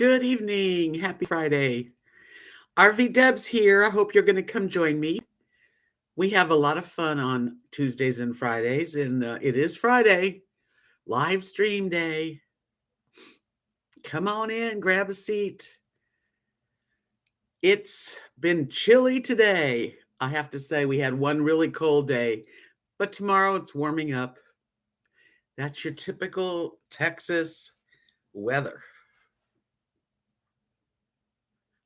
Good evening. Happy Friday. RVDebs here. I hope you're going to come join me. We have a lot of fun on Tuesdays and Fridays, and it is Friday, live stream day. Come on in, grab a seat. It's been chilly today. I have to say, we had one really cold day, but tomorrow it's warming up. That's your typical Texas weather.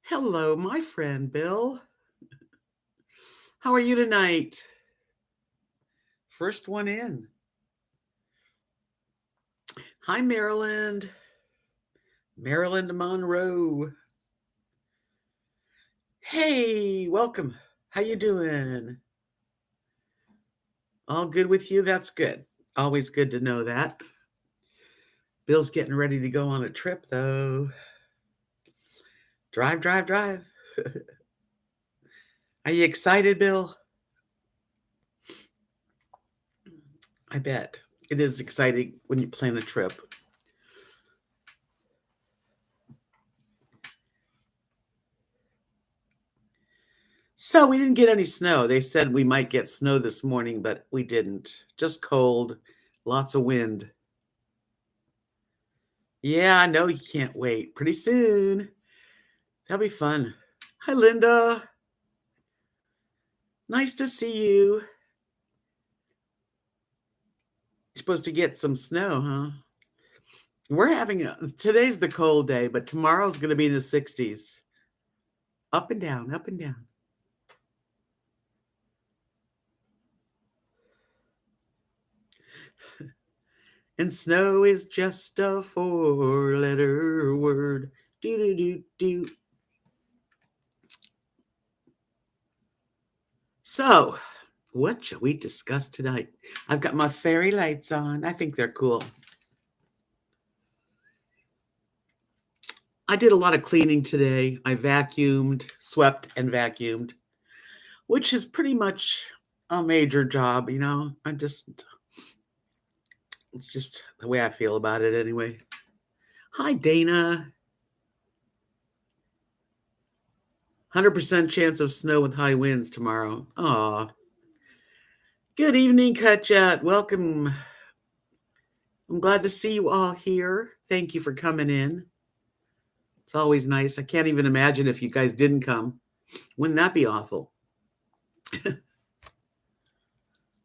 Hello, my friend Bill. How are you tonight? First one in. Hi, Maryland. Maryland Monroe. Hey, welcome. How you doing? All good with you? That's good. Always good to know that. Bill's getting ready to go on a trip, though. Drive. Are you excited, Bill? I bet. It is exciting when you plan a trip. So we didn't get any snow. They said we might get snow this morning, but we didn't. Just cold, lots of wind. Yeah, I know you can't wait. Pretty soon. That'll be fun. Hi, Linda. Nice to see you. You're supposed to get some snow, huh? We're having today's the cold day, but tomorrow's going to be in the 60s. Up and down, up and down. And snow is just a 4-letter word. Do. So, what shall we discuss tonight? I've got my fairy lights on. I think they're cool. I did a lot of cleaning today. I vacuumed, swept, and vacuumed, which is pretty much a major job, you know. It's just the way I feel about it anyway. Hi, Dana. 100% chance of snow with high winds tomorrow. Aw. Good evening, Kutchat. Welcome. I'm glad to see you all here. Thank you for coming in. It's always nice. I can't even imagine if you guys didn't come. Wouldn't that be awful?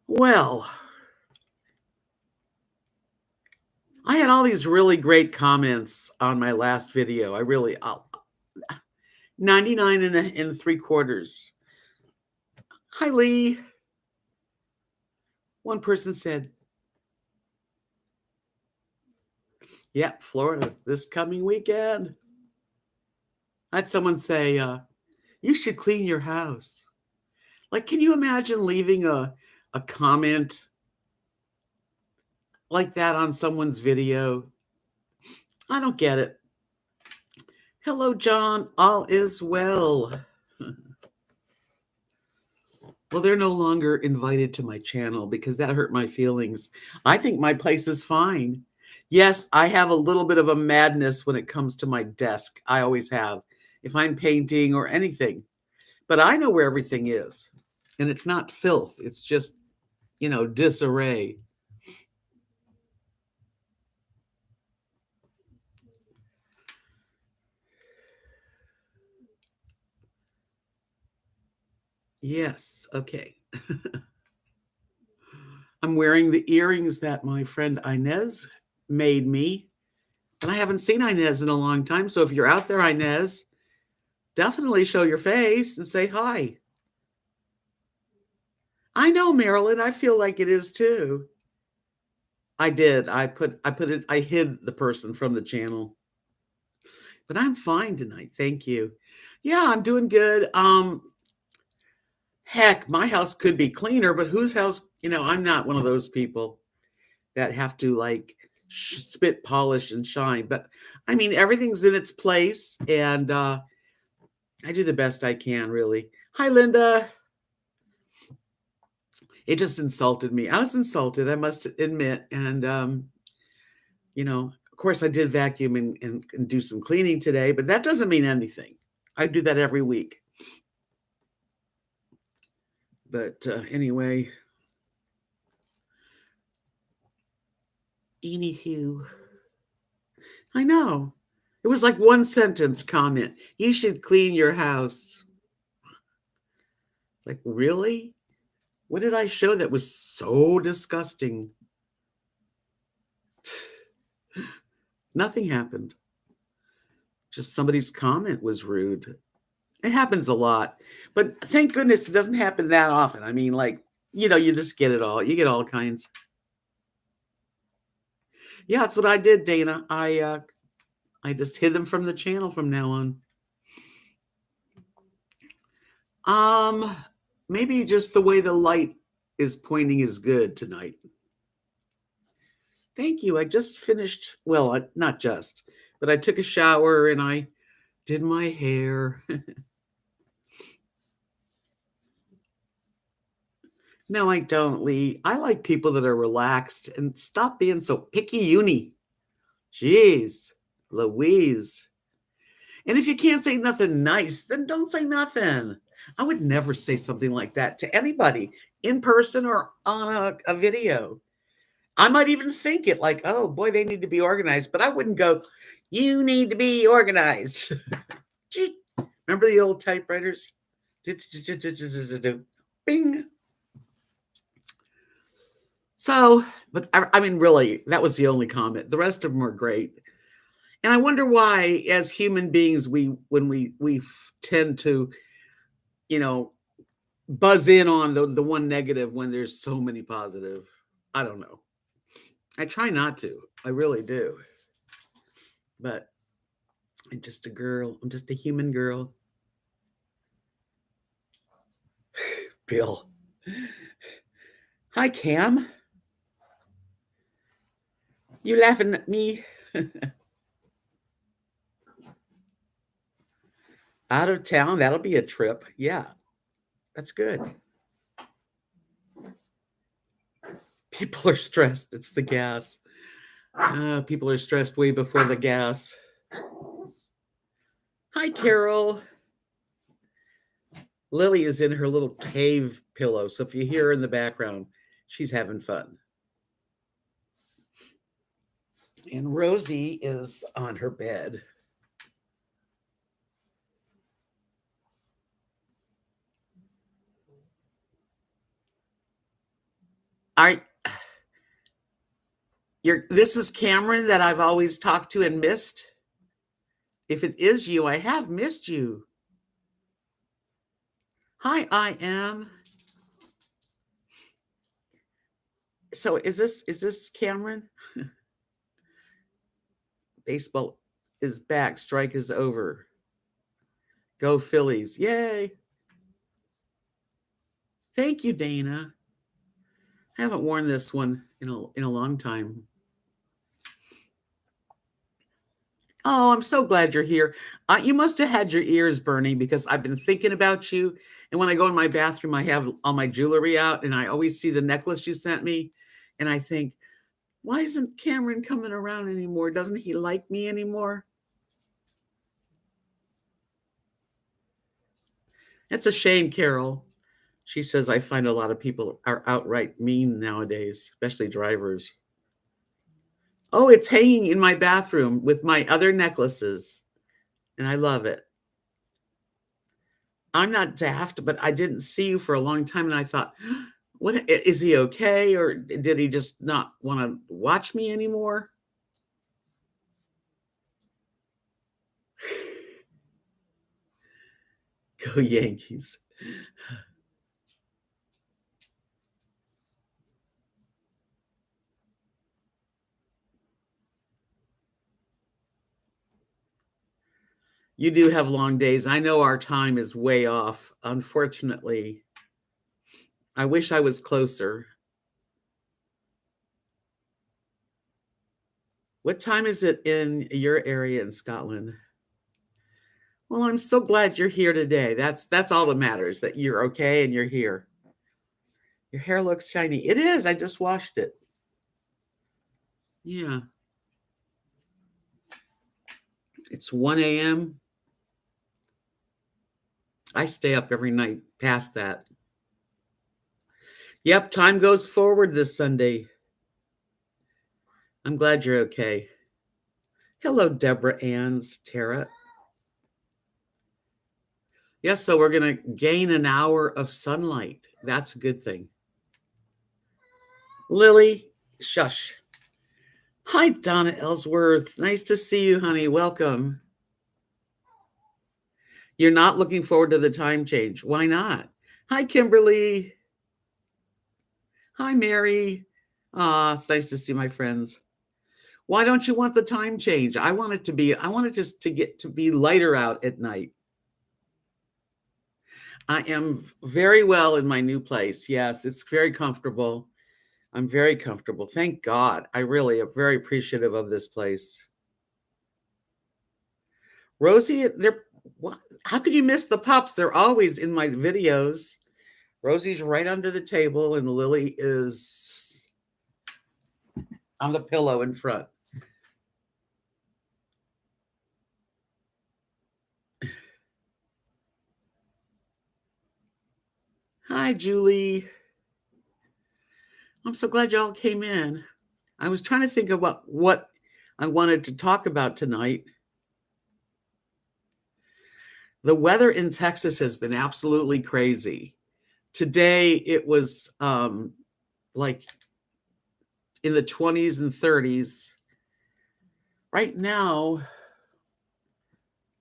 Well, I had all these really great comments on my last video. 99 and 3/4. Hi, Lee. One person said, yeah, Florida this coming weekend. I had someone say, you should clean your house. Like, can you imagine leaving a comment like that on someone's video? I don't get it. Hello, John. All is well. Well, they're no longer invited to my channel because that hurt my feelings. I think my place is fine. Yes, I have a little bit of a madness when it comes to my desk. I always have, if I'm painting or anything. But I know where everything is. And it's not filth. It's just, disarray. Yes, okay. I'm wearing the earrings that my friend Inez made me. And I haven't seen Inez in a long time. So if you're out there, Inez, definitely show your face and say hi. I know, Marilyn. I feel like it is too. I did. I hid the person from the channel. But I'm fine tonight. Thank you. Yeah, I'm doing good. Heck, my house could be cleaner, but whose house, I'm not one of those people that have to spit polish and shine. But I mean, everything's in its place, and I do the best I can, really. Hi, Linda. It just insulted me. I was insulted, I must admit. And, of course, I did vacuum and do some cleaning today, but that doesn't mean anything. I do that every week. But anyway, anywho, I know. It was like one sentence comment. You should clean your house. It's like, really? What did I show that was so disgusting? Nothing happened. Just somebody's comment was rude. It happens a lot. But thank goodness it doesn't happen that often. I mean, like, you just get it all. You get all kinds. Yeah, that's what I did, Dana. I just hid them from the channel from now on. Maybe just the way the light is pointing is good tonight. Thank you. I just finished, well, not just, but I took a shower and I did my hair. No, I don't, Lee. I like people that are relaxed and stop being so picky uni. Jeez, Louise. And if you can't say nothing nice, then don't say nothing. I would never say something like that to anybody in person or on a video. I might even think it like, oh boy, they need to be organized, but I wouldn't go, you need to be organized. Remember the old typewriters? Bing. So, but I mean, really, that was the only comment. The rest of them were great. And I wonder why, as human beings, when we tend to, buzz in on the one negative when there's so many positive. I don't know. I try not to. I really do. But I'm just a girl. I'm just a human girl. Bill. Hi, Cam. You laughing at me? Out of town? That'll be a trip. Yeah, that's good. People are stressed. It's the gas. People are stressed way before the gas. Hi, Carol. Lily is in her little cave pillow. So if you hear her in the background, she's having fun. And Rosie is on her bed. All right. This is Cameron that I've always talked to and missed. If it is you, I have missed you. Hi, I am. So is this Cameron? Baseball is back. Strike is over. Go Phillies. Yay. Thank you, Dana. I haven't worn this one in a long time. Oh, I'm so glad you're here. You must have had your ears burning because I've been thinking about you. And when I go in my bathroom, I have all my jewelry out and I always see the necklace you sent me. And I think, why isn't Cameron coming around anymore? Doesn't he like me anymore? It's a shame, Carol. She says, I find a lot of people are outright mean nowadays, especially drivers. Oh, it's hanging in my bathroom with my other necklaces. And I love it. I'm not daft, but I didn't see you for a long time. And I thought, what is he okay? Or did he just not want to watch me anymore? Go Yankees. You do have long days. I know our time is way off. Unfortunately, I wish I was closer. What time is it in your area in Scotland? Well, I'm so glad you're here today. That's all that matters, that you're okay and you're here. Your hair looks shiny. It is. I just washed it. Yeah. It's 1 a.m. I stay up every night past that. Yep, time goes forward this Sunday. I'm glad you're okay. Hello, Deborah Ann's Tara. Yes, so we're going to gain an hour of sunlight. That's a good thing. Lily, shush. Hi, Donna Ellsworth. Nice to see you, honey. Welcome. You're not looking forward to the time change. Why not? Hi, Kimberly. Hi, Mary. It's nice to see my friends. Why don't you want the time change? I want it just to get to be lighter out at night. I am very well in my new place. Yes, it's very comfortable. I'm very comfortable. Thank God. I really am very appreciative of this place. Rosie, how could you miss the pups? They're always in my videos. Rosie's right under the table, and Lily is on the pillow in front. Hi, Julie. I'm so glad y'all came in. I was trying to think about what I wanted to talk about tonight. The weather in Texas has been absolutely crazy. Today it was like in the 20s and 30s. Right now,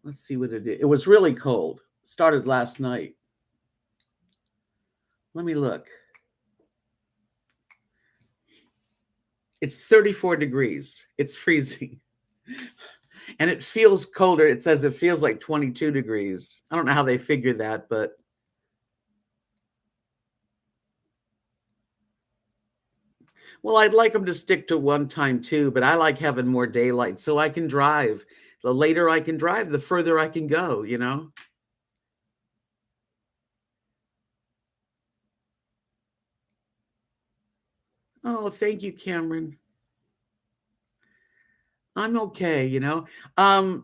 let's see what it is. It was really cold. Started last night. Let me look. It's 34 degrees. It's freezing. And it feels colder. It says it feels like 22 degrees. I don't know how they figured that, but well, I'd like them to stick to one time too, but I like having more daylight so I can drive. The later I can drive, the further I can go, you know? Oh, thank you, Cameron. I'm okay, you know? The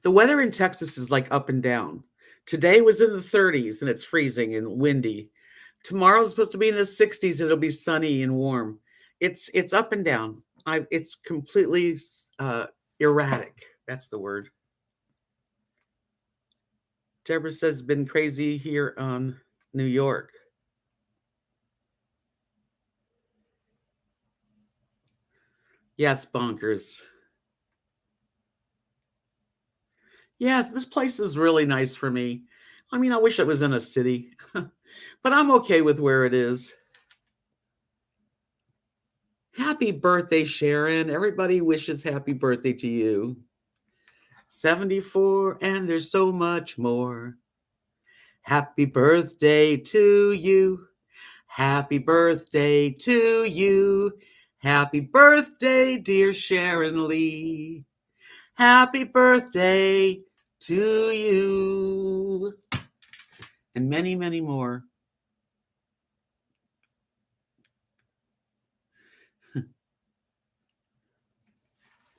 weather in Texas is like up and down. Today was in the 30s and it's freezing and windy. Tomorrow's supposed to be in the 60s. It'll be sunny and warm. It's up and down. It's completely erratic. That's the word. Deborah says it's been crazy here on New York. Yes, bonkers. Yes, this place is really nice for me. I mean, I wish it was in a city, but I'm okay with where it is. Happy birthday, Sharon. Everybody wishes happy birthday to you. 74, and there's so much more. Happy birthday to you. Happy birthday to you. Happy birthday, dear Sharon Lee. Happy birthday to you. And many, many more.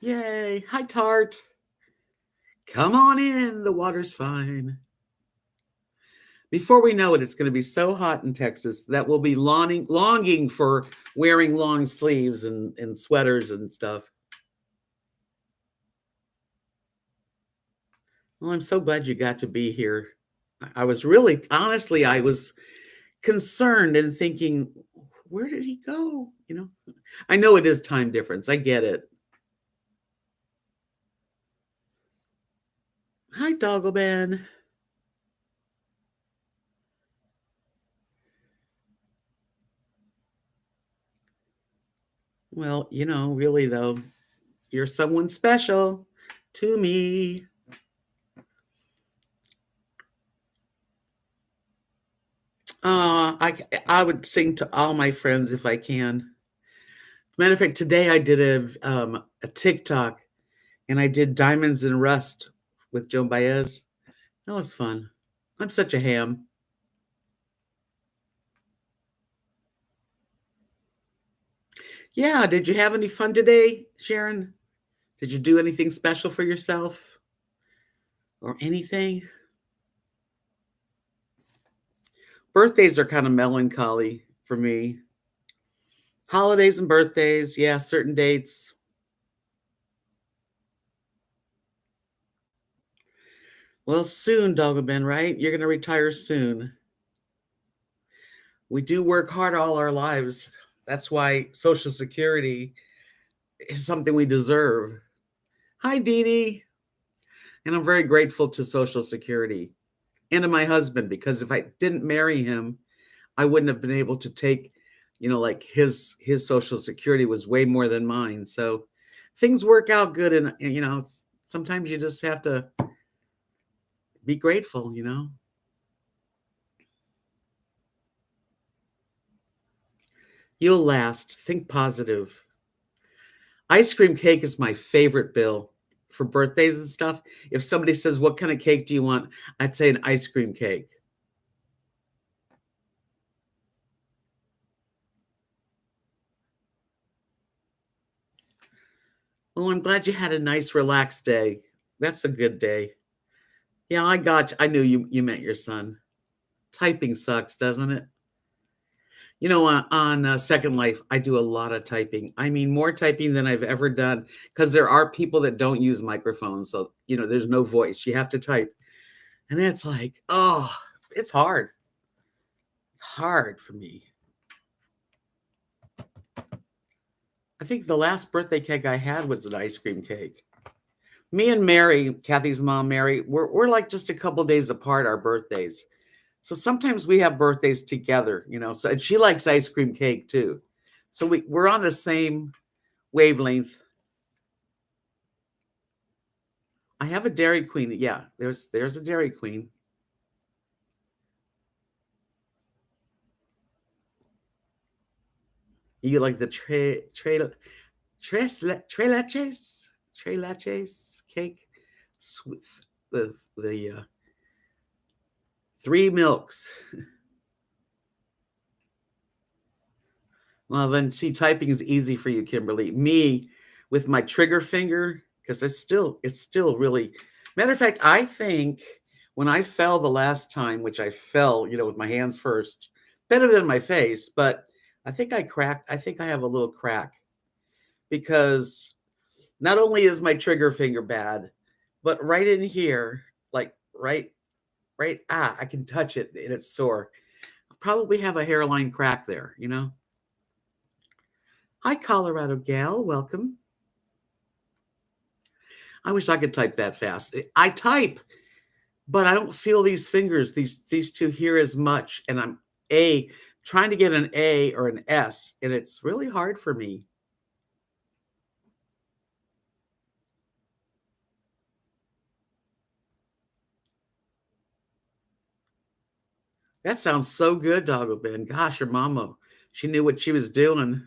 Yay. Hi, Tart. Come on in. The water's fine. Before we know it, it's going to be so hot in Texas that we'll be longing for wearing long sleeves and sweaters and stuff. Well, I'm so glad you got to be here. I was really, honestly, I was concerned and thinking, where did he go? You know, I know it is time difference. I get it. Hi, Doggleban. Well, you know, really though, you're someone special to me. I would sing to all my friends if I can. Matter of fact, today I did a TikTok and I did Diamonds and Rust with Joan Baez. That was fun. I'm such a ham. Yeah, did you have any fun today, Sharon? Did you do anything special for yourself or anything? Birthdays are kind of melancholy for me. Holidays and birthdays, yeah, certain dates. Well, soon, Doggo Ben, right? You're going to retire soon. We do work hard all our lives. That's why Social Security is something we deserve. Hi, Dee Dee. And I'm very grateful to Social Security and to my husband because if I didn't marry him, I wouldn't have been able to take, like his Social Security was way more than mine. So things work out good, and sometimes you just have to be grateful. You'll last. Think positive. Ice cream cake is my favorite, Bill, for birthdays and stuff. If somebody says, "What kind of cake do you want?" I'd say an ice cream cake. Well, I'm glad you had a nice, relaxed day. That's a good day. Yeah, I got you. I knew you meant your son. Typing sucks, doesn't it? On Second Life, I do a lot of typing. I mean, more typing than I've ever done because there are people that don't use microphones. So, there's no voice. You have to type. And it's like, oh, it's hard for me. I think the last birthday cake I had was an ice cream cake. Me and Mary, Kathy's mom, Mary, we're like just a couple days apart, our birthdays. So sometimes we have birthdays together. So and she likes ice cream cake too. So we're on the same wavelength. I have a Dairy Queen. Yeah, there's a Dairy Queen. You like the tres leches cake, sweet, the three milks. Well, then see, typing is easy for you, Kimberly. Me, with my trigger finger, because it's still really. Matter of fact, I think when I fell the last time, which I fell, with my hands first, better than my face, but I think I cracked. I think I have a little crack because not only is my trigger finger bad, but right in here, like right, I can touch it and it's sore. I probably have a hairline crack there. Hi, Colorado gal. Welcome. I wish I could type that fast. I type, but I don't feel these fingers, these two here as much. And I'm a trying to get an A or an S, and it's really hard for me. That sounds so good, Doggo Ben. Gosh, your mama, she knew what she was doing.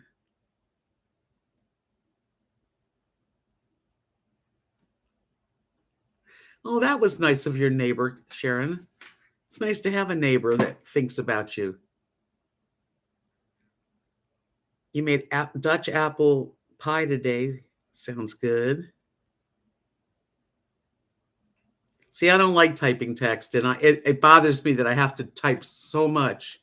Oh, that was nice of your neighbor, Sharon. It's nice to have a neighbor that thinks about you. You made Dutch apple pie today. Sounds good. See, I don't like typing text, and it bothers me that I have to type so much.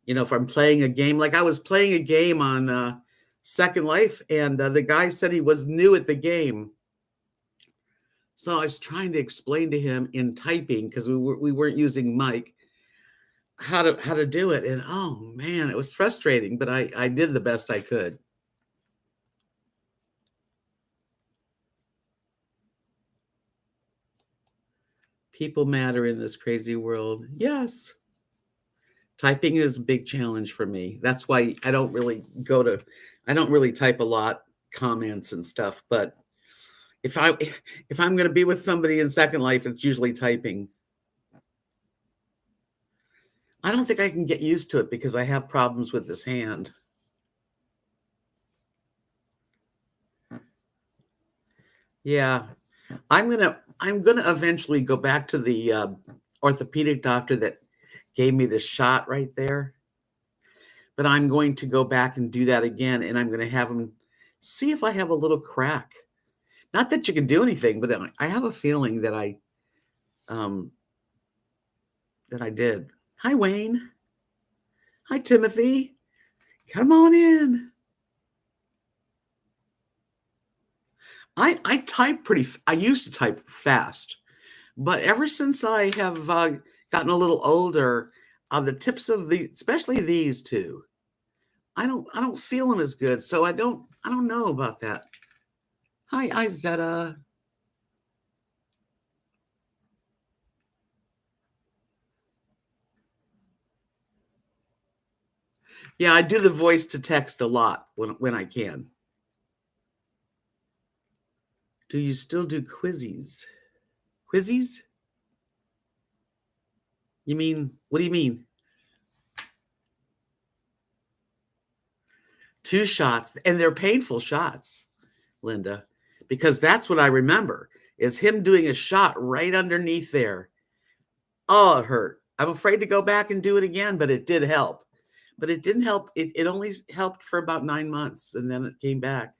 If I'm playing a game, like I was playing a game on Second Life, and the guy said he was new at the game. So I was trying to explain to him in typing because we weren't using mic how to do it, and oh man, it was frustrating, but I did the best I could. People matter in this crazy world. Yes. Typing is a big challenge for me. That's why I don't really type a lot, comments and stuff, but if I'm going to be with somebody in Second Life, it's usually typing. I don't think I can get used to it because I have problems with this hand. Yeah, I'm gonna eventually go back to the orthopedic doctor that gave me the shot right there, but I'm going to go back and do that again, and I'm going to have him see if I have a little crack. Not that you can do anything, but I have a feeling um, that I did. Hi, Wayne. Hi, Timothy. Come on in. I type I used to type fast, but ever since I have gotten a little older, the tips of especially these two, I don't feel them as good. So I don't know about that. Hi, Izetta. Yeah, I do the voice to text a lot when I can. Do you still do quizzies? Quizzies? You mean, what do you mean? Two shots, and they're painful shots, Linda, because that's what I remember is him doing a shot right underneath there. Oh, it hurt. I'm afraid to go back and do it again, but it did help. But it didn't help. It only helped for about 9 months, and then it came back.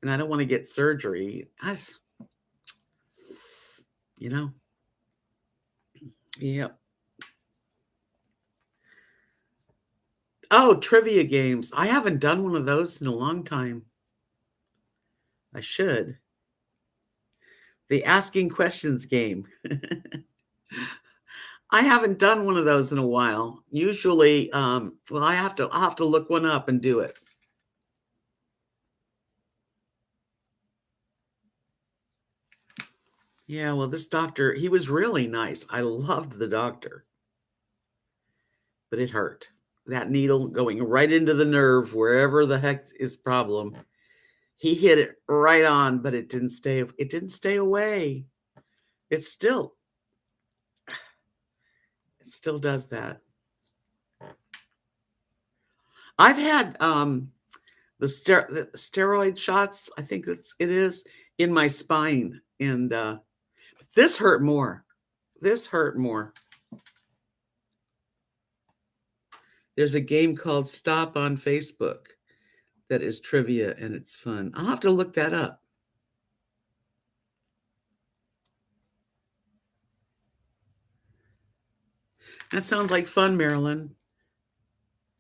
And I don't want to get surgery. You know, yep. Oh, trivia games. I haven't done one of those in a long time. I should. The asking questions game. I haven't done one of those in a while. Usually, well, I'll have to look one up and do it. Yeah, well, this doctor, he was really nice. I loved the doctor, but it hurt. That needle going right into the nerve, wherever the heck is problem. He hit it right on, but it didn't stay away. It still it still does that. I've had the steroid shots, I think it is in my spine, and this hurt more. This hurt more. There's a game called Stop on Facebook that is trivia and it's fun. I'll have to look that up. That sounds like fun, Marilyn.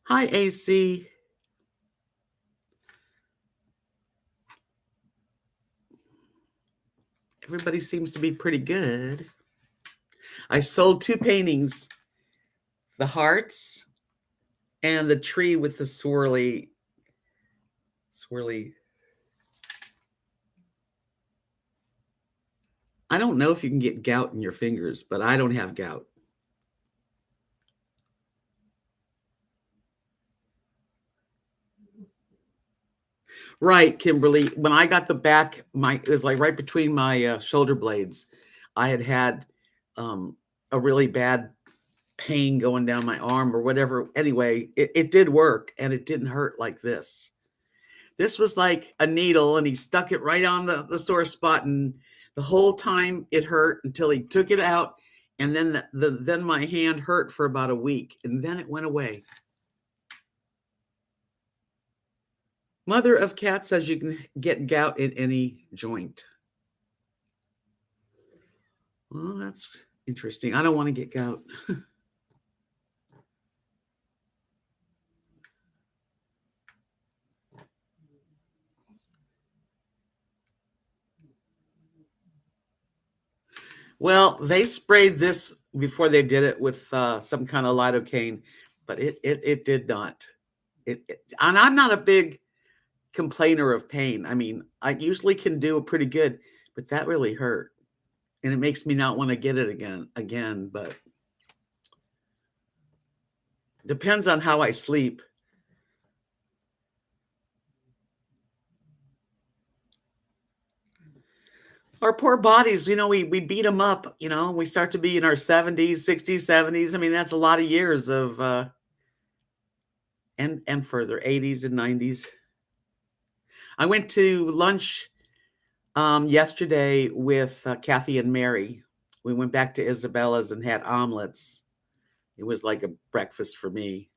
Hi, AC. Everybody seems to be pretty good. I sold two paintings, the hearts and the tree with the swirly. I don't know if you can get gout in your fingers, but I don't have gout. Right, Kimberly. When I got the back, it was like right between my shoulder blades. I had a really bad pain going down my arm or whatever. Anyway, it did work and it didn't hurt like this. This was like a needle and he stuck it right on the sore spot, and the whole time it hurt until he took it out, and then then my hand hurt for about a week and then it went away. Mother of Cat says you can get gout in any joint. Well, that's interesting. I don't want to get gout. Well, they sprayed this before they did it with some kind of lidocaine, but it did not. And I'm not a big complainer of pain. I mean, I usually can do it pretty good, but that really hurt, and it makes me not want to get it again. But depends on how I sleep. Our poor bodies, we beat them up. We start to be in our 70s, 60s, 70s. I mean, that's a lot of years of and further 80s and 90s. I went to lunch yesterday with Kathy and Mary. We went back to Isabella's and had omelets. It was like a breakfast for me.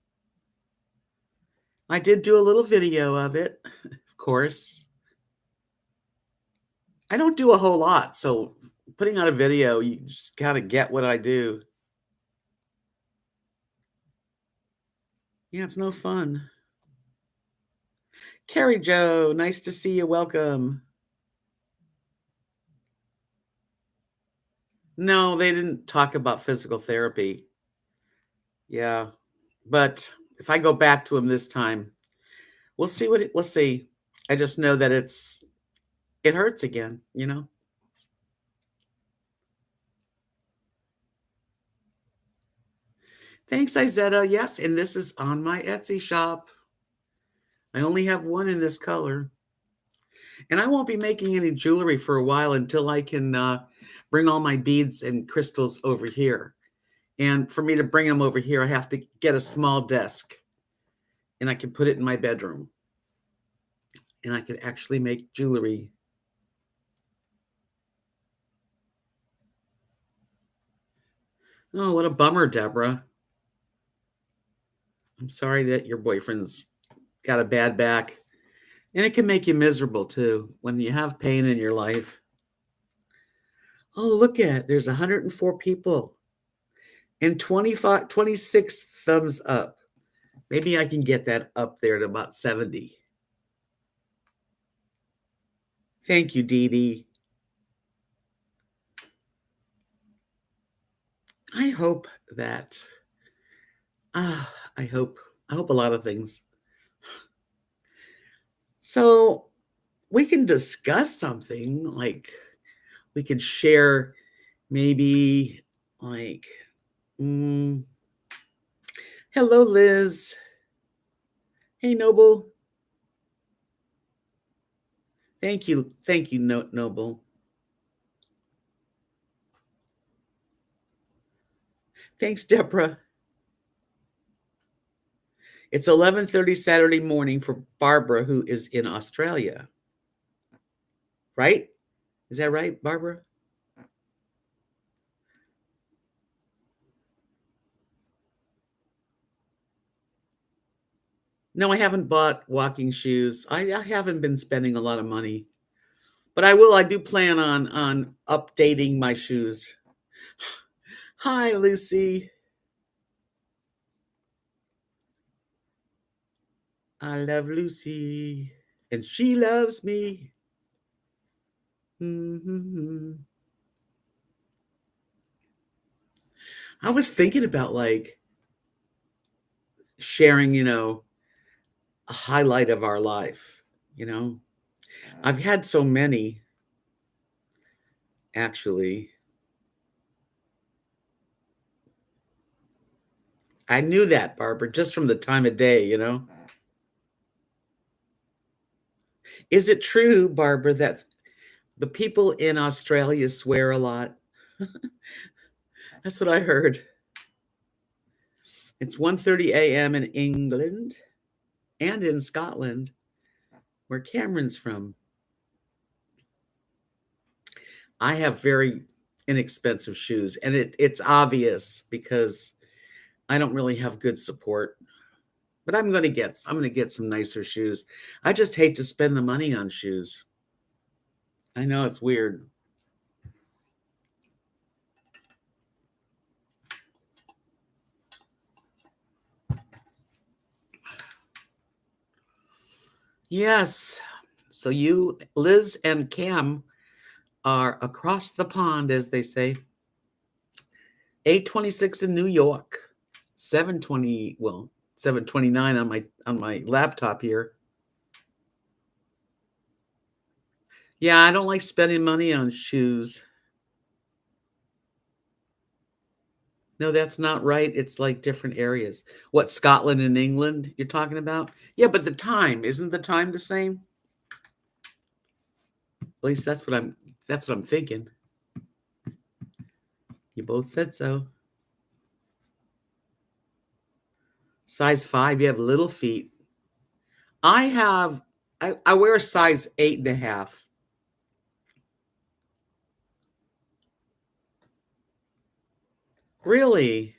I did do a little video of it, of course. I don't do a whole lot, so putting out a video, you just gotta get what I do. Yeah, it's no fun. Carrie Joe, nice to see you, welcome. No, they didn't talk about physical therapy. Yeah, but if I go back to him this time, we'll see. I just know that it hurts again, you know? Thanks, Izetta. Yes, and this is on my Etsy shop. I only have one in this color. And I won't be making any jewelry for a while until I can bring all my beads and crystals over here. And for me to bring them over here, I have to get a small desk and I can put it in my bedroom and I can actually make jewelry. Oh, what a bummer, Deborah. I'm sorry that your boyfriend's got a bad back. And it can make you miserable too when you have pain in your life. Oh, look at there's 104 people and 26 thumbs up. Maybe I can get that up there to about 70. Thank you, Dee Dee. I hope that I hope a lot of things. So we can discuss something like we could share maybe like mm, hello Liz. Hey Noble. Thank you, Noble. Thanks, Deborah. It's 11:30 Saturday morning for Barbara, who is in Australia. Right? Is that right, Barbara? No, I haven't bought walking shoes. I haven't been spending a lot of money, but I will. I do plan on updating my shoes. Hi, Lucy. I love Lucy, and she loves me. Mhm. I was thinking about like sharing, a highlight of our life. You know, I've had so many actually. I knew that, Barbara, just from the time of day. Is it true, Barbara, that the people in Australia swear a lot? That's what I heard. It's 1:30 a.m. in England and in Scotland, where Cameron's from. I have very inexpensive shoes, and it's obvious because I don't really have good support. But I'm gonna get some nicer shoes. I just hate to spend the money on shoes. I know it's weird. Yes. So you, Liz and Cam, are across the pond, as they say. 8:26 in New York. 7:20, well, 7:29 on my laptop here. Yeah, I don't like spending money on shoes. No, that's not right. It's like different areas. What, Scotland and England you're talking about? Yeah, but isn't the time the same? At least that's what I'm thinking. You both said so. Size 5, you have little feet. I have I wear a size 8.5. Really?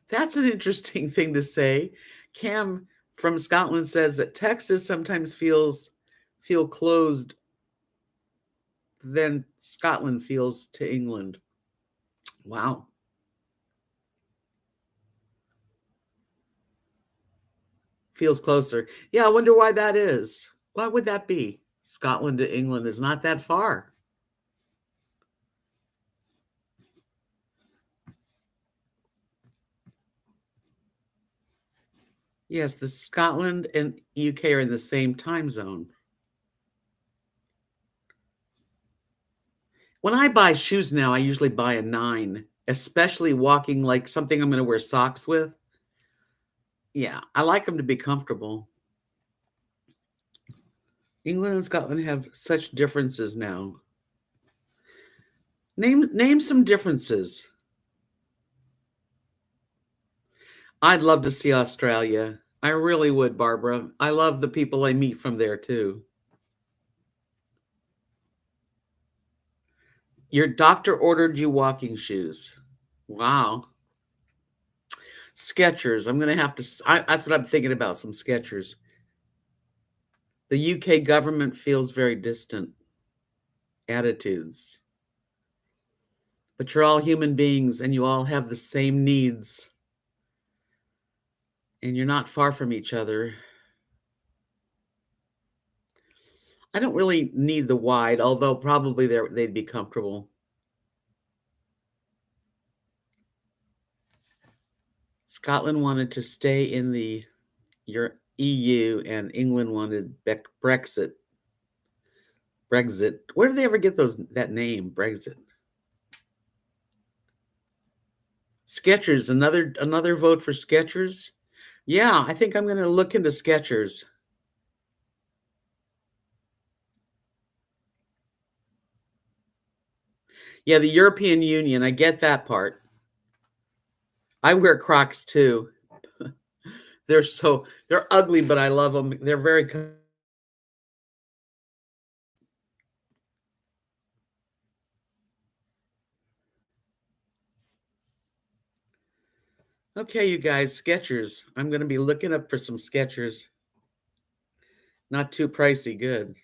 That's an interesting thing to say. Cam from Scotland says that Texas sometimes feel closed than Scotland feels to England. Wow. Feels closer. Yeah, I wonder why that is. Why would that be? Scotland to England is not that far. Yes, the Scotland and UK are in the same time zone. When I buy shoes now, I usually buy a 9, especially walking like something I'm gonna wear socks with. Yeah, I like them to be comfortable. England and Scotland have such differences now. Name some differences. I'd love to see Australia. I really would, Barbara. I love the people I meet from there too. Your doctor ordered you walking shoes. Wow. Skechers. I'm gonna have to. That's what I'm thinking about. Some Skechers. The UK government feels very distant. Attitudes. But you're all human beings, and you all have the same needs, and you're not far from each other. I don't really need the wide, although probably they'd be comfortable. Scotland wanted to stay in the your EU, and England wanted Brexit. Brexit. Where did they ever get that name, Brexit? Skechers, another vote for Skechers. Yeah, I think I'm going to look into Skechers. Yeah, the European Union, I get that part. I wear Crocs too. They're ugly, but I love them. They're very okay, you guys, Skechers. I'm going to be looking up for some Skechers. Not too pricey, good.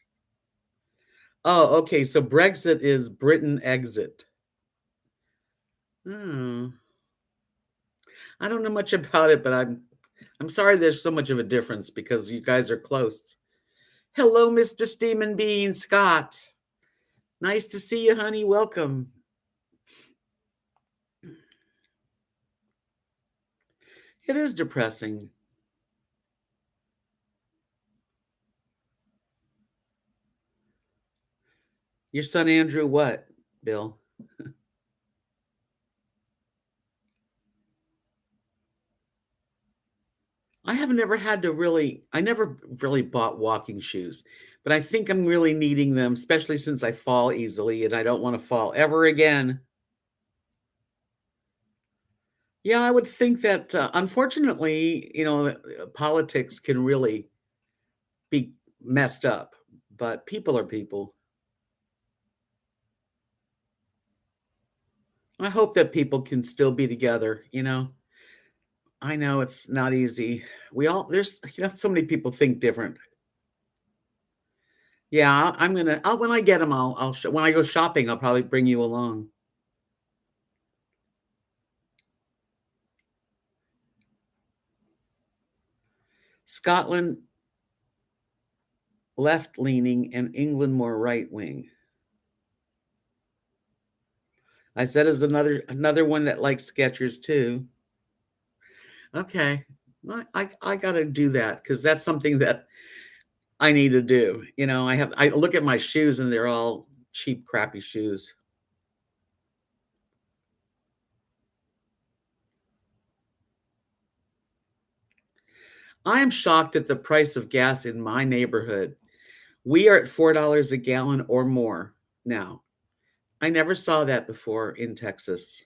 Oh, okay, so Brexit is Britain exit. Hmm. I don't know much about it, but I'm sorry there's so much of a difference because you guys are close. Hello, Mr. Steam Bean Scott. Nice to see you, honey. Welcome. It is depressing. Your son Andrew, what, Bill? I never really bought walking shoes, but I think I'm really needing them, especially since I fall easily and I don't want to fall ever again. Yeah, I would think that, unfortunately, politics can really be messed up, but people are people. I hope that people can still be together. I know it's not easy. So many people think different. Yeah, when I get them, when I go shopping, I'll probably bring you along. Scotland left leaning and England more right wing. I said is another one that likes Skechers too. Okay. I gotta do that because that's something that I need to do. I look at my shoes and they're all cheap, crappy shoes. I am shocked at the price of gas in my neighborhood. We are at $4 a gallon or more now. I never saw that before in Texas.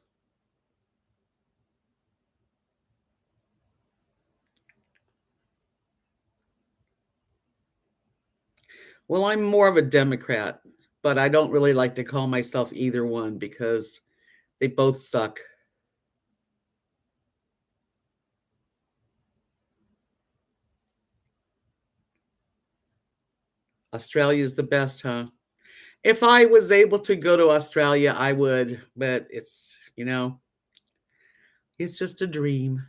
Well, I'm more of a Democrat, but I don't really like to call myself either one because they both suck. Australia's the best, huh? If I was able to go to Australia, I would, but it's just a dream.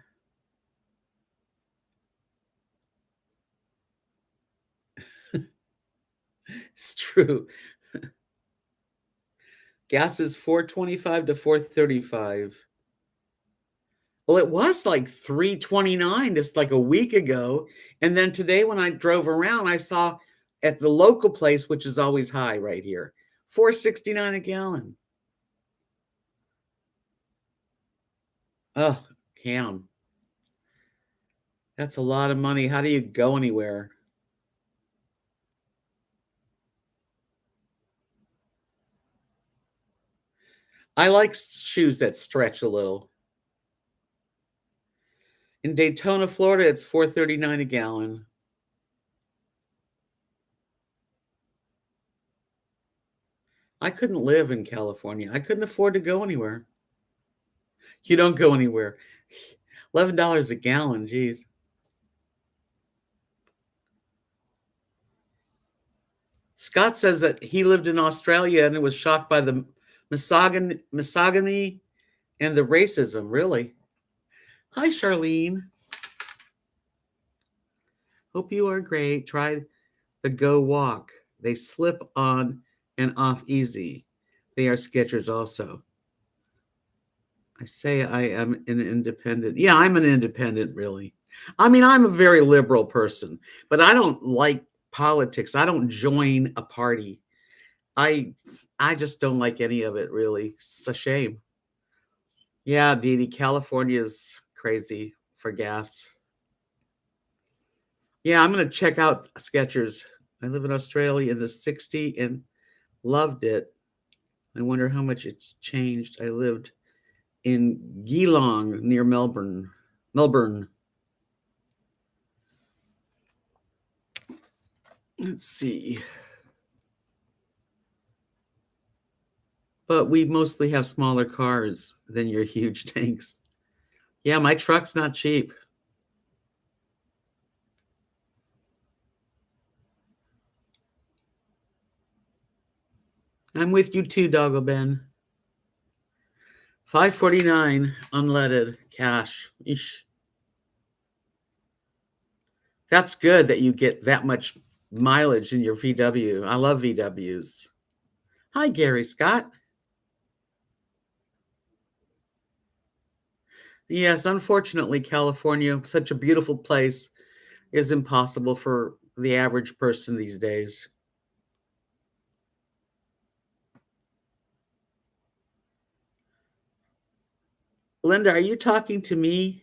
It's true. Gas is 4.25 to 4.35. Well, it was like 3.29 just like a week ago, and then today when I drove around, I saw at the local place, which is always high right here, 4.69 a gallon. Oh, Cam, that's a lot of money. How do you go anywhere? I like shoes that stretch a little. In Daytona, Florida, it's 4.39 a gallon. I couldn't live in California. I couldn't afford to go anywhere. You don't go anywhere. $11 a gallon, geez. Scott says that he lived in Australia and was shocked by the misogyny and the racism. Really? Hi, Charlene. Hope you are great. Try the Go Walk. They slip on and off easy. They are Skechers also. I say I am an independent. Yeah, I'm an independent, really. I mean, I'm a very liberal person, but I don't like politics. I don't join a party. I I just don't like any of it, really. It's a shame. Yeah, Dee Dee, California's crazy for gas. Yeah, I'm gonna check out Skechers. I live in Australia in the 60 and loved it. I wonder how much it's changed. I lived in Geelong near Melbourne. Melbourne. Let's see. But we mostly have smaller cars than your huge tanks. Yeah, my truck's not cheap. I'm with you too, Doggo Ben. 5.49 unleaded cash. Eesh. That's good that you get that much mileage in your VW. I love VWs. Hi, Gary Scott. Yes, unfortunately, California, such a beautiful place, is impossible for the average person these days. Linda, are you talking to me?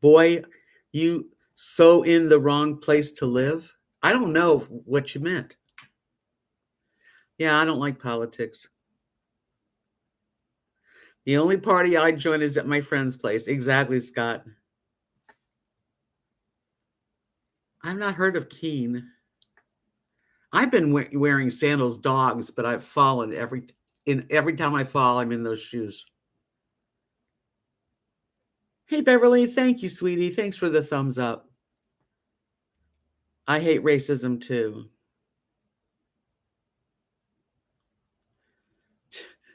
Boy, you so in the wrong place to live? I don't know what you meant. Yeah, I don't like politics. The only party I join is at my friend's place. Exactly, Scott. I've not heard of Keen. I've been wearing sandals, dogs, but I've fallen every time I fall, I'm in those shoes. Hey, Beverly, thank you, sweetie. Thanks for the thumbs up. I hate racism too.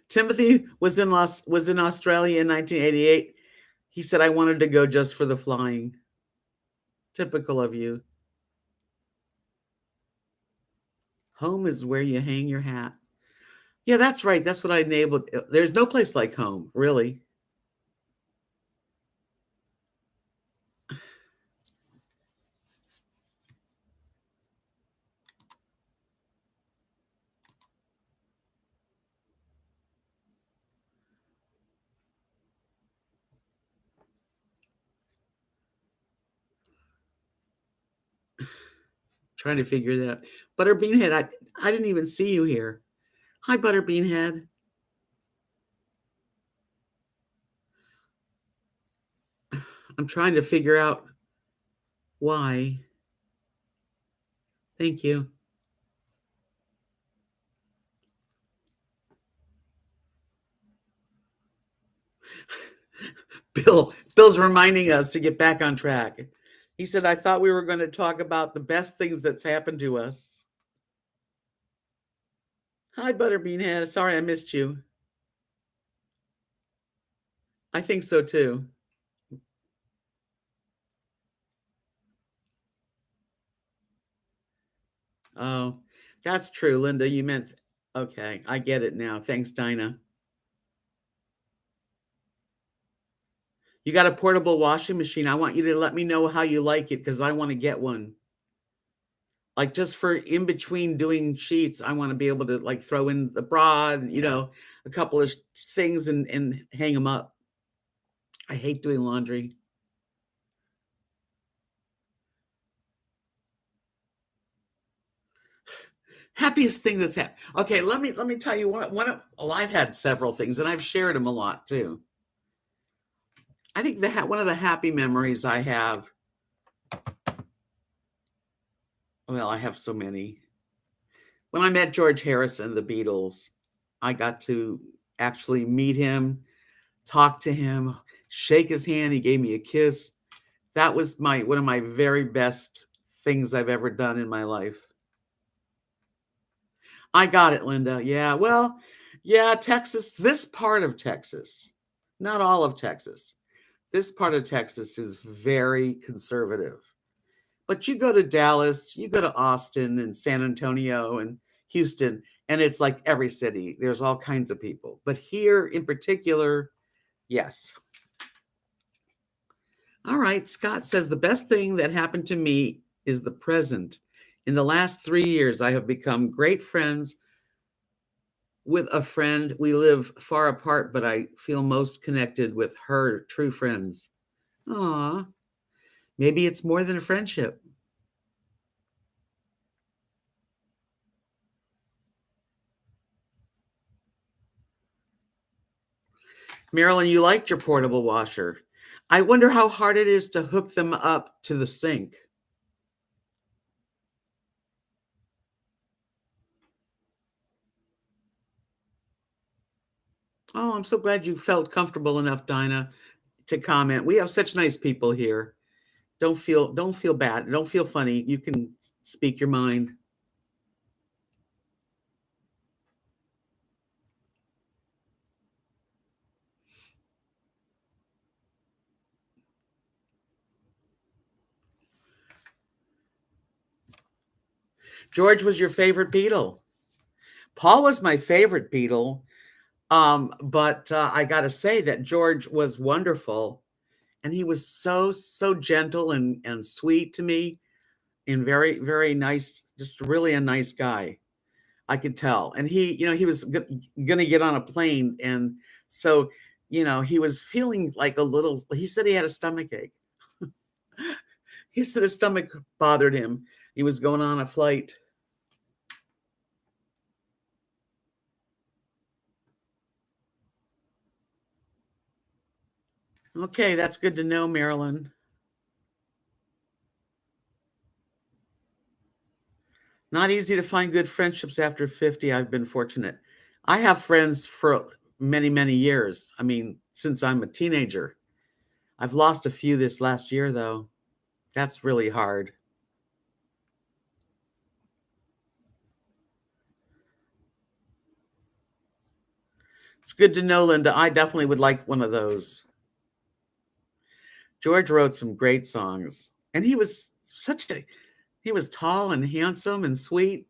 Timothy was in Australia in 1988. He said I wanted to go just for the flying. Typical of you. Home is where you hang your hat. Yeah, that's right. That's what I enabled. There's no place like home, really. Trying to figure that out. Butterbeanhead, I didn't even see you here. Hi, Butterbeanhead. I'm trying to figure out why. Thank you. Bill's reminding us to get back on track. He said, I thought we were going to talk about the best things that's happened to us. Hi, Butterbean Head. Sorry I missed you. I think so too. Oh, that's true, Linda. You meant okay. I get it now. Thanks, Dinah. You got a portable washing machine. I want you to let me know how you like it because I want to get one. Like just for in between doing sheets, I want to be able to like throw in the bra and a couple of things and hang them up. I hate doing laundry. Happiest thing that's happened. Okay, let me tell you well, I've had several things and I've shared them a lot too. I think one of the happy memories I have, well, I have so many. When I met George Harrison, the Beatles, I got to actually meet him, talk to him, shake his hand. He gave me a kiss. That was my one of my very best things I've ever done in my life. I got it, Linda. Yeah, well, yeah, Texas, this part of Texas, not all of Texas. This part of Texas is very conservative. But you go to Dallas, you go to Austin and San Antonio and Houston, and it's like every city. There's all kinds of people. But here in particular, yes. All right. Scott says the best thing that happened to me is the present. In the last 3 years, I have become great friends with a friend. We live far apart, but I feel most connected with her true friends. Aw, maybe it's more than a friendship. Marilyn, you liked your portable washer. I wonder how hard it is to hook them up to the sink. Oh, I'm so glad you felt comfortable enough, Dinah, to comment. We have such nice people here. Don't feel bad. Don't feel funny. You can speak your mind. George was your favorite Beatle. Paul was my favorite Beatle. But I got to say that George was wonderful, and he was so gentle and sweet to me, and very very nice. Just really a nice guy. I could tell. And he was going to get on a plane. And so, he was feeling like a little, he said he had a stomach ache. He said his stomach bothered him. He was going on a flight. Okay, that's good to know, Marilyn. Not easy to find good friendships after 50. I've been fortunate. I have friends for many, many years. I mean, since I'm a teenager. I've lost a few this last year, though. That's really hard. It's good to know, Linda. I definitely would like one of those. George wrote some great songs, and he was tall and handsome and sweet.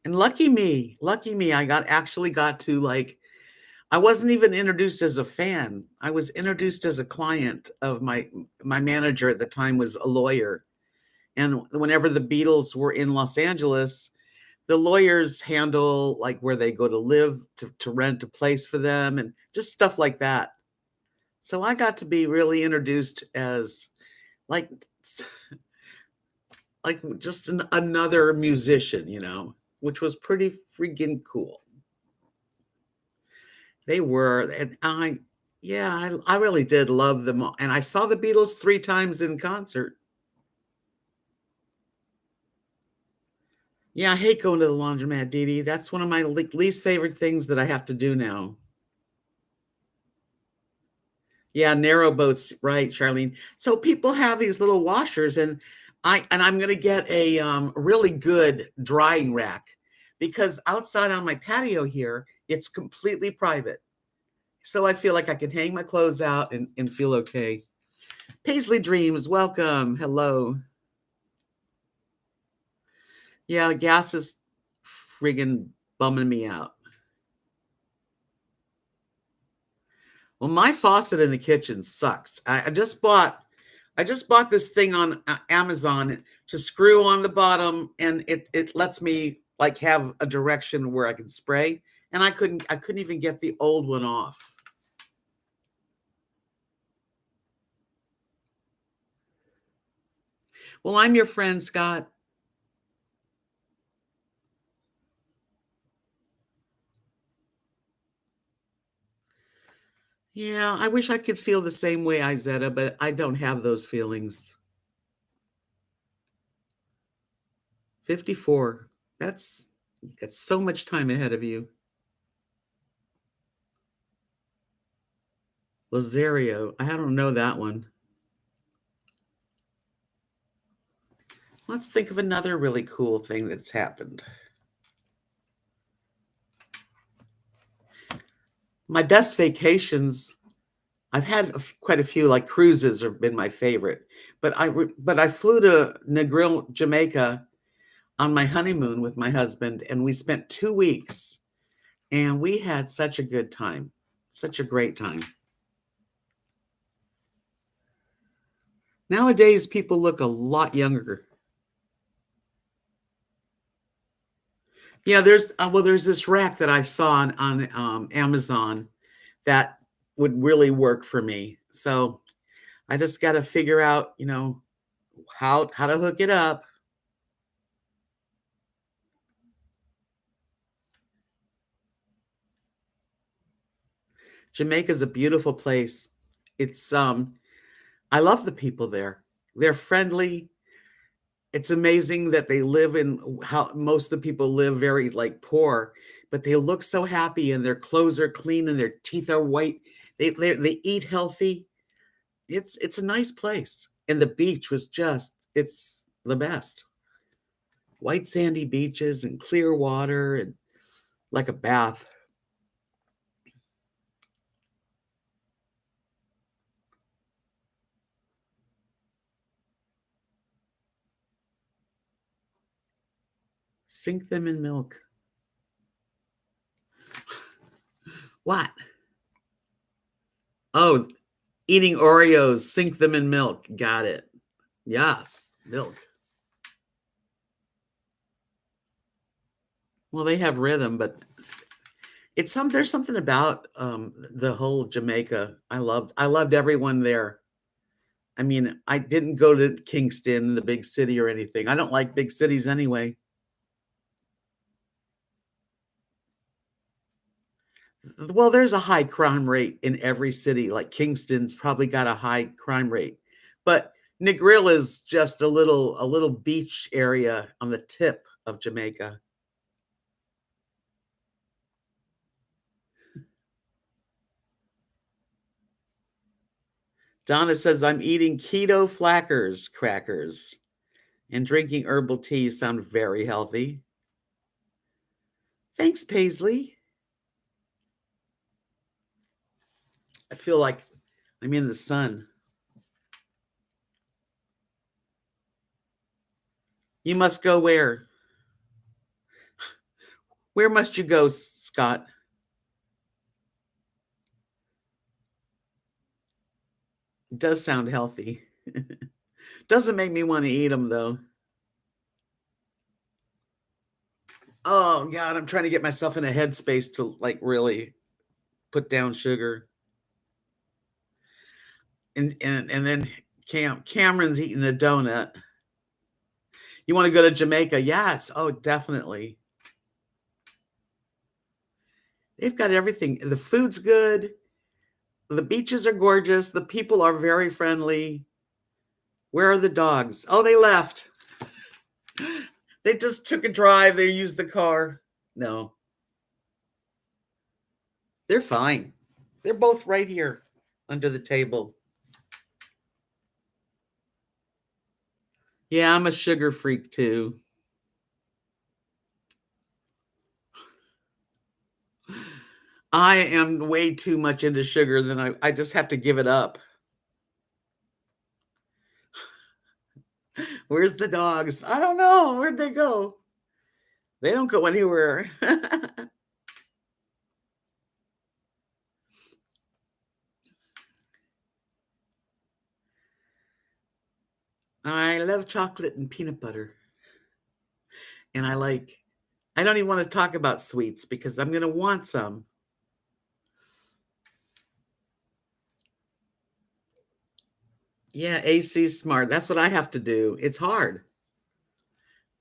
And lucky me, I actually got to like I wasn't even introduced as a fan. I was introduced as a client of my manager at the time was a lawyer. And whenever the Beatles were in Los Angeles, the lawyers handle like where they go to live to rent a place for them and just stuff like that. So I got to be really introduced as like just another musician, which was pretty freaking cool. They were, and yeah, I really did love them all. And I saw the Beatles 3 times in concert. Yeah, I hate going to the laundromat, Dee Dee. That's one of my least favorite things that I have to do now. Yeah, narrow boats, right, Charlene. So people have these little washers, and I'm going to get a really good drying rack because outside on my patio here, it's completely private. So I feel like I can hang my clothes out and feel okay. Paisley Dreams, welcome. Hello. Yeah, gas is friggin' bumming me out. Well, my faucet in the kitchen sucks. I just bought this thing on Amazon to screw on the bottom, and it lets me like have a direction where I can spray, and I couldn't even get the old one off. Well, I'm your friend, Scott. Yeah, I wish I could feel the same way, Izetta, but I don't have those feelings. 54. That's you got so much time ahead of you. Lazario. I don't know that one. Let's think of another really cool thing that's happened. My best vacations, I've had quite a few, like cruises have been my favorite. But I flew to Negril, Jamaica on my honeymoon with my husband, and we spent 2 weeks, and we had such a good time, such a great time. Nowadays, people look a lot younger. Yeah, there's this rack that I saw on Amazon that would really work for me. So I just got to figure out, how to hook it up. Jamaica's a beautiful place. It's I love the people there. They're friendly. It's amazing that they live in how most of the people live very like poor, but they look so happy and their clothes are clean and their teeth are white. They eat healthy. It's a nice place. And the beach was just it's the best. White sandy beaches and clear water and like a bath. Sink them in milk. What? Oh, eating Oreos, sink them in milk. Got it. Yes, milk. Well, they have rhythm, but there's something about the whole Jamaica. I loved everyone there. I mean, I didn't go to Kingston, the big city or anything. I don't like big cities anyway. Well, there's a high crime rate in every city. Like Kingston's probably got a high crime rate. But Negril is just a little beach area on the tip of Jamaica. Donna says I'm eating keto flackers crackers and drinking herbal tea. You sound very healthy. Thanks, Paisley. I feel like I'm in the sun. You must go where? Where must you go, Scott? It does sound healthy. Doesn't make me want to eat them though. Oh God, I'm trying to get myself in a headspace to like really put down sugar. And then Cameron's eating a donut. You want to go to Jamaica? Yes. Oh, definitely. They've got everything. The food's good. The beaches are gorgeous. The people are very friendly. Where are the dogs? Oh, they left. They just took a drive. They used the car. No, they're fine. They're both right here under the table. Yeah, I'm a sugar freak too. I am way too much into sugar, then I just have to give it up. Where's the dogs? I don't know. Where'd they go? They don't go anywhere. I love chocolate and peanut butter, and I don't even wanna talk about sweets because I'm gonna want some. Yeah, AC smart. That's what I have to do. It's hard.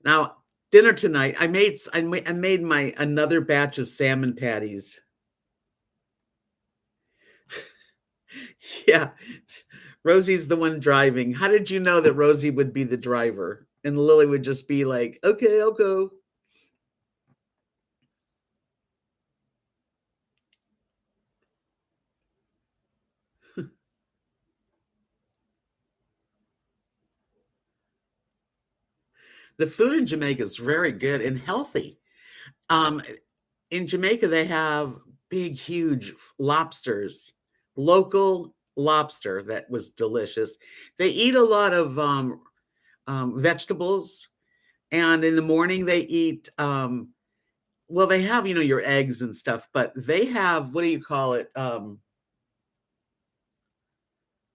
Now, dinner tonight, I made my another batch of salmon patties. Yeah. Rosie's the one driving. How did you know that Rosie would be the driver? And Lily would just be like, "Okay, I'll go." The food in Jamaica is very good and healthy. Um, in Jamaica, they have big, huge lobsters, local lobster that was delicious. They eat a lot of vegetables, and in the morning they eat. Well, they have your eggs and stuff, but they have what do you call it?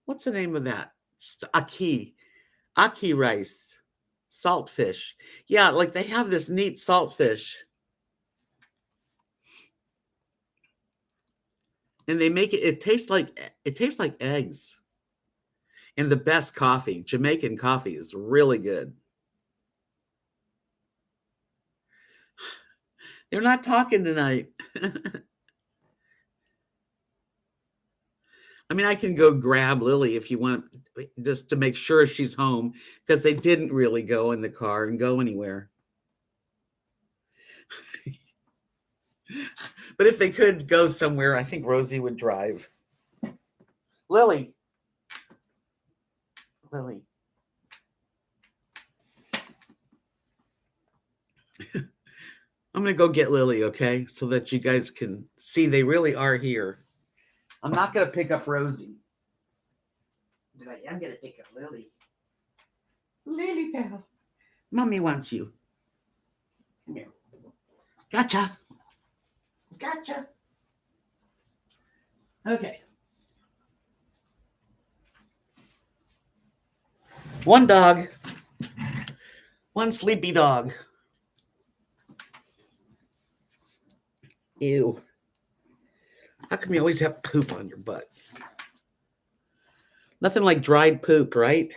What's the name of that? Aki rice, saltfish. Yeah, like they have this neat saltfish, and they make it tastes like eggs. And the best coffee, Jamaican coffee is really good. They're not talking tonight. I mean, I can go grab Lily if you want, just to make sure she's home, because they didn't really go in the car and go anywhere. But if they could go somewhere, I think Rosie would drive. Lily, Lily. I'm gonna go get Lily, okay? So that you guys can see they really are here. I'm not gonna pick up Rosie, but I am gonna pick up Lily. Lily pal. Mommy wants you. Come here. Gotcha. Gotcha. Okay. One dog. One sleepy dog. Ew. How come you always have poop on your butt? Nothing like dried poop, right?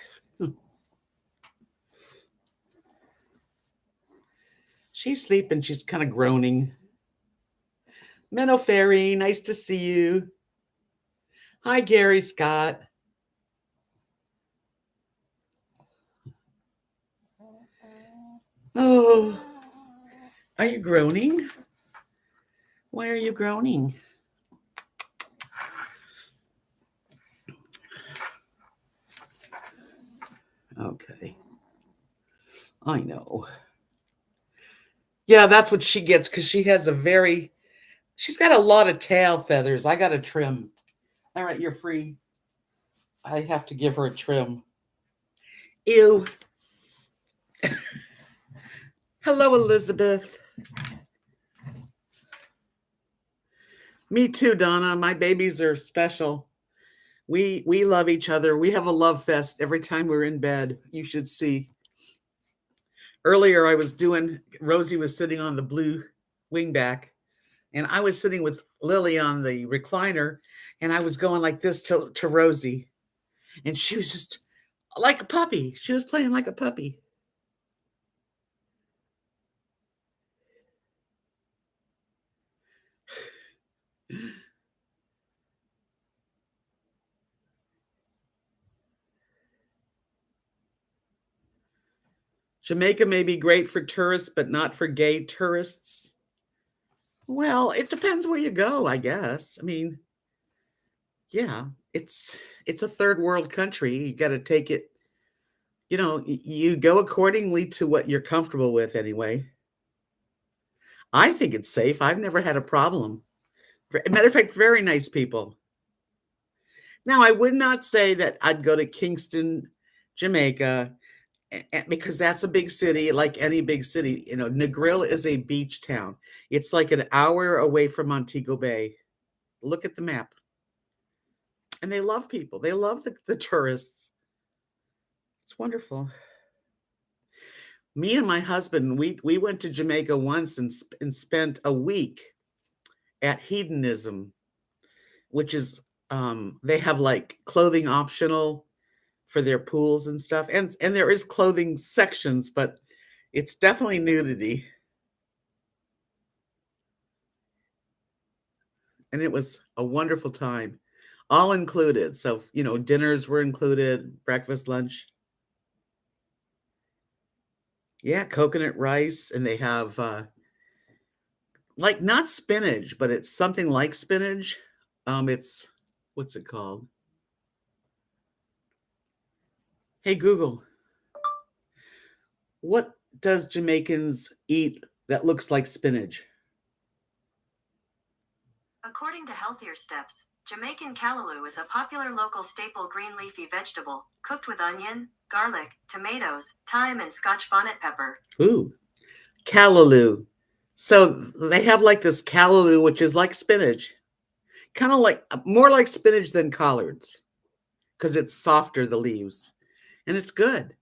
She's sleeping. She's kind of groaning. Minnow Fairy, nice to see you. Hi, Gary Scott. Oh, are you groaning? Why are you groaning? Okay. I know. Yeah, that's what she gets because she's got a lot of tail feathers. I got to trim. All right, you're free. I have to give her a trim. Ew. Hello, Elizabeth. Me too, Donna. My babies are special. We love each other. We have a love fest every time we're in bed. You should see. Earlier, Rosie was sitting on the blue wingback, and I was sitting with Lily on the recliner, and I was going like this to Rosie, and she was just like a puppy. She was playing like a puppy. Jamaica may be great for tourists, but not for gay tourists. Well, it depends where you go, I guess. I mean, yeah, it's a third world country. You got to take it, you go accordingly to what you're comfortable with anyway. I think it's safe. I've never had a problem. Matter of fact, very nice people. Now, I would not say that I'd go to Kingston, Jamaica, because that's a big city, like any big city. You know, Negril is a beach town. It's like an hour away from Montego Bay. Look at the map. And they love people. They love the tourists. It's wonderful. Me and my husband, we went to Jamaica once and spent a week at Hedonism, which is they have like clothing optional for their pools and stuff, and there is clothing sections, but it's definitely nudity, and it was a wonderful time, all included. So dinners were included, breakfast, lunch. Yeah, coconut rice, and they have like not spinach, but it's something like spinach. It's what's it called? Hey Google, what does Jamaicans eat that looks like spinach? According to Healthier Steps, Jamaican callaloo is a popular local staple green leafy vegetable, cooked with onion, garlic, tomatoes, thyme, and Scotch bonnet pepper. Ooh, callaloo. So they have like this callaloo, which is like spinach, kind of like more like spinach than collards, because it's softer, the leaves, and it's good.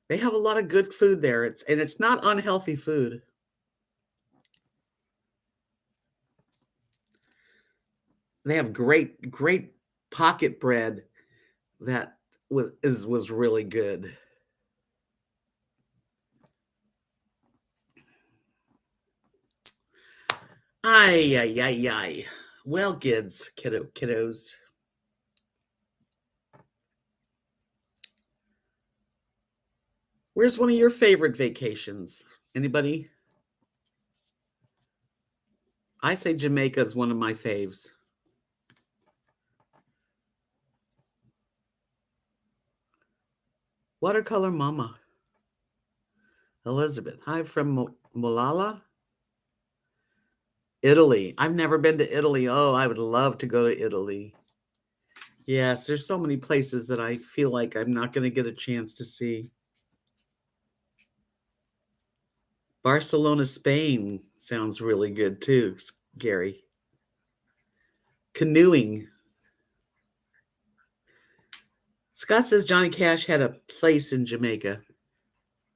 They have a lot of good food there. It's not unhealthy food. They have great pocket bread that was really good. Ay ay ay ay. Well, kids, kiddos. Where's one of your favorite vacations? Anybody? I say Jamaica is one of my faves. Watercolor Mama. Elizabeth. Hi from Molalla, Italy. I've never been to Italy. Oh, I would love to go to Italy. Yes, there's so many places that I feel like I'm not going to get a chance to see. Barcelona, Spain sounds really good too, Gary. Canoeing. Scott says Johnny Cash had a place in Jamaica.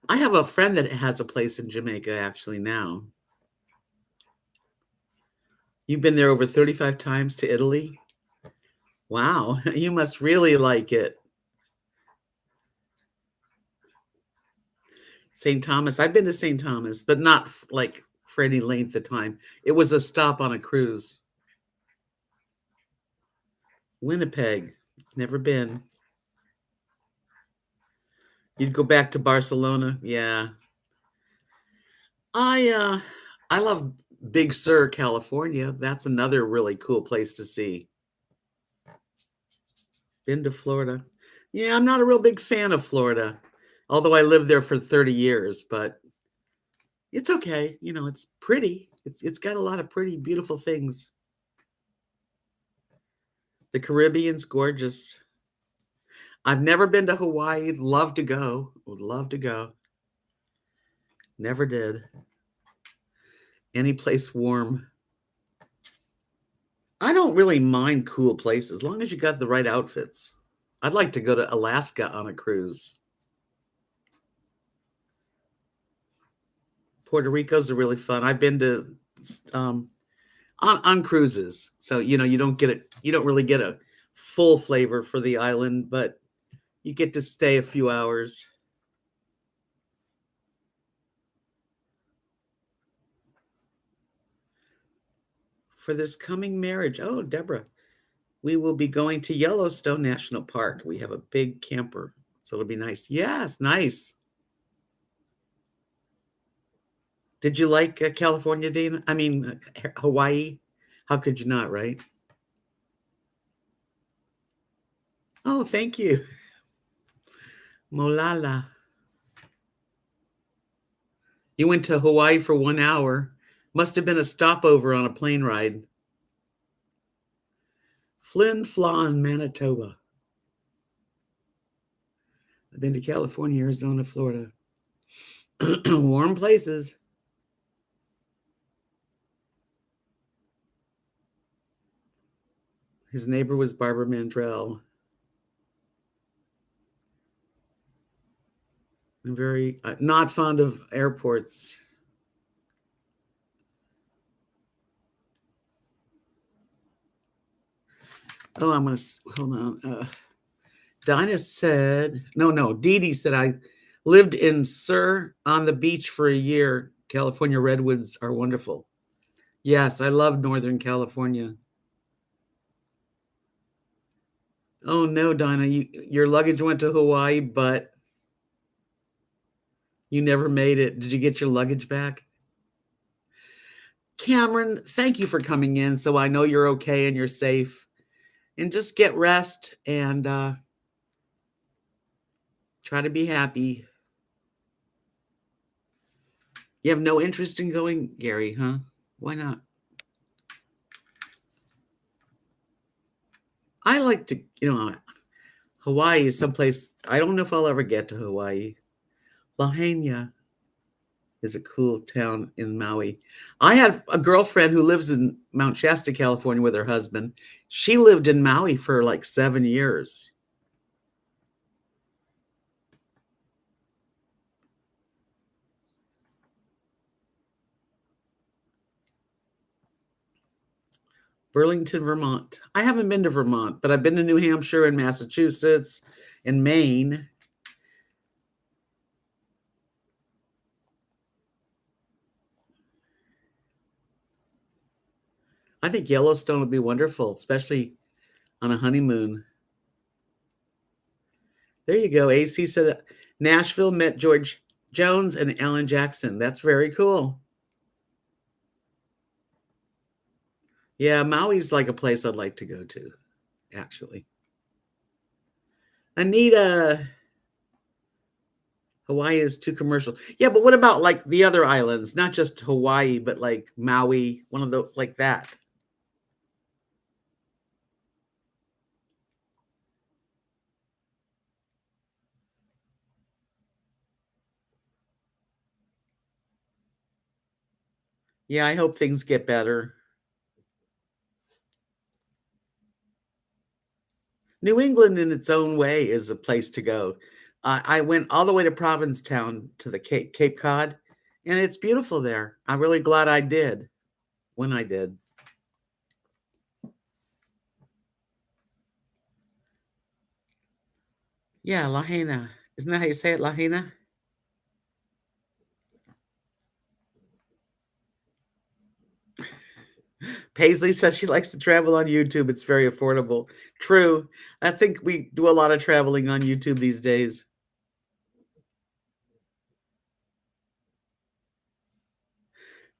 I have a friend that has a place in Jamaica actually now. You've been there over 35 times to Italy? Wow, you must really like it. St. Thomas. I've been to St. Thomas, but not like for any length of time. It was a stop on a cruise. Winnipeg. Never been. You'd go back to Barcelona? Yeah. I love Big Sur, California. That's another really cool place to see. Been to Florida. Yeah, I'm not a real big fan of Florida, although I lived there for 30 years, but it's okay. It's pretty. It's got a lot of pretty, beautiful things. The Caribbean's gorgeous. I've never been to Hawaii. Love to go. Would love to go. Never did. Any place warm. I don't really mind cool places as long as you got the right outfits. I'd like to go to Alaska on a cruise. Puerto Rico's are really fun. I've been to on cruises, so you don't get it. You don't really get a full flavor for the island, but you get to stay a few hours. For this coming marriage, oh, Deborah, we will be going to Yellowstone National Park. We have a big camper, so it'll be nice. Yes, nice. Did you like California, Dana? I mean, Hawaii? How could you not, right? Oh, thank you. Molala. You went to Hawaii for 1 hour. Must have been a stopover on a plane ride. Flin Flon, Manitoba. I've been to California, Arizona, Florida. Warm places. His neighbor was Barbara Mandrell. I'm very not fond of airports. Oh, I'm going to hold on. Dinah said, no, Dee Dee said, I lived in Sur on the beach for a year. California redwoods are wonderful. Yes, I love Northern California. Oh no, Dinah, your luggage went to Hawaii, but you never made it. Did you get your luggage back? Cameron, thank you for coming in so I know you're okay and you're safe. And just get rest and try to be happy. You have no interest in going, Gary, huh? Why not? I like to, Hawaii is someplace, I don't know if I'll ever get to Hawaii. Lahaina is a cool town in Maui. I have a girlfriend who lives in Mount Shasta, California with her husband. She lived in Maui for like 7 years. Burlington, Vermont. I haven't been to Vermont, but I've been to New Hampshire and Massachusetts and Maine. I think Yellowstone would be wonderful, especially on a honeymoon. There you go. AC said Nashville met George Jones and Alan Jackson. That's very cool. Yeah, Maui's like a place I'd like to go to, actually. Anita, Hawaii is too commercial. Yeah, but what about like the other islands? Not just Hawaii, but like Maui, one of the like that. Yeah, I hope things get better. New England, in its own way, is a place to go. I went all the way to Provincetown to the Cape Cod, and it's beautiful there. I'm really glad I did when I did. Yeah, Lahaina. Isn't that how you say it, Lahaina? Paisley says she likes to travel on YouTube. It's very affordable. True. I think we do a lot of traveling on YouTube these days.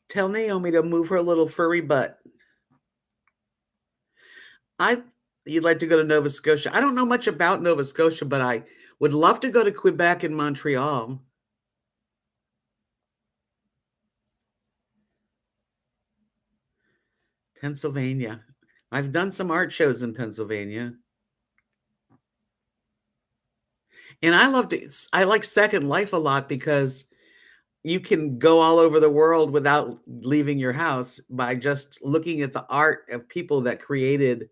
Tell Naomi to move her little furry butt. You'd like to go to Nova Scotia. I don't know much about Nova Scotia, but I would love to go to Quebec and Montreal. Pennsylvania. I've done some art shows in Pennsylvania. And I like Second Life a lot because you can go all over the world without leaving your house by just looking at the art of people that created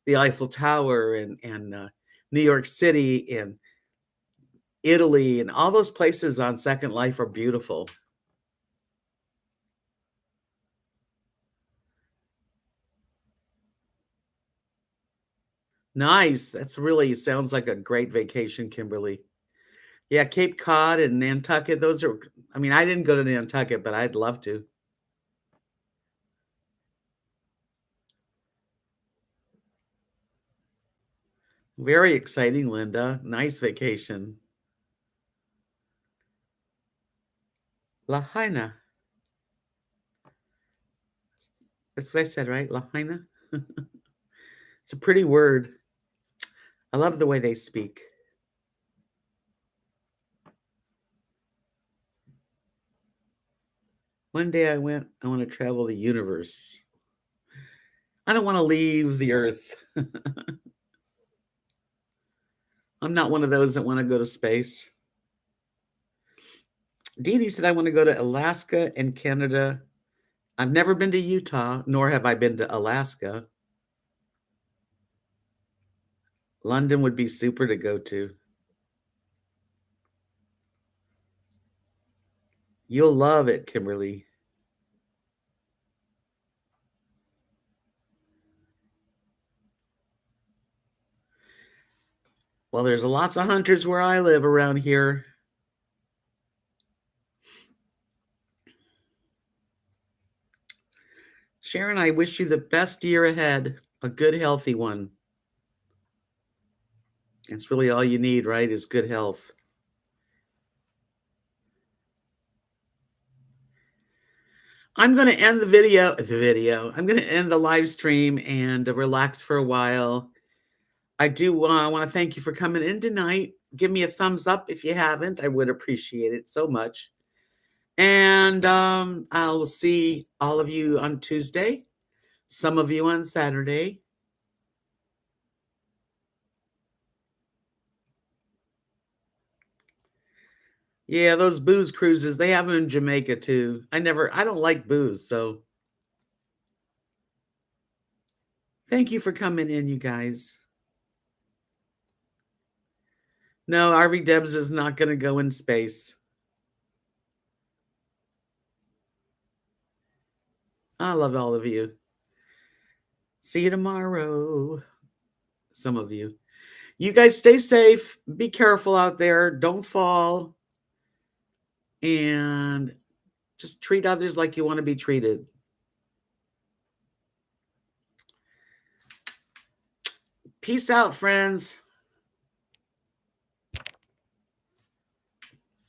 the Eiffel Tower and New York City and Italy and all those places on Second Life are beautiful. Nice. That's really sounds like a great vacation, Kimberly. Yeah, Cape Cod and Nantucket, those are, I mean, I didn't go to Nantucket, but I'd love to. Very exciting, Linda. Nice vacation. Lahaina. That's what I said, right? Lahaina. It's a pretty word. I love the way they speak. One day I want to travel the universe. I don't want to leave the earth. I'm not one of those that want to go to space. Dee Dee said I want to go to Alaska and Canada. I've never been to Utah, nor have I been to Alaska. London would be super to go to. You'll love it, Kimberly. Well, there's lots of hunters where I live around here. Sharon, I wish you the best year ahead, a good, healthy one. It's really all you need, right, is good health. I'm going to end the video. I'm going to end the live stream and relax for a while. I do want to thank you for coming in tonight. Give me a thumbs up if you haven't. I would appreciate it so much. And I'll see all of you on Tuesday, some of you on Saturday. Yeah, those booze cruises, they have them in Jamaica too. I don't like booze, so thank you for coming in, you guys. No, RVDebs is not going to go in space. I love all of you. See you tomorrow. Some of you. You guys stay safe. Be careful out there. Don't fall. And just treat others like you want to be treated. Peace out, friends.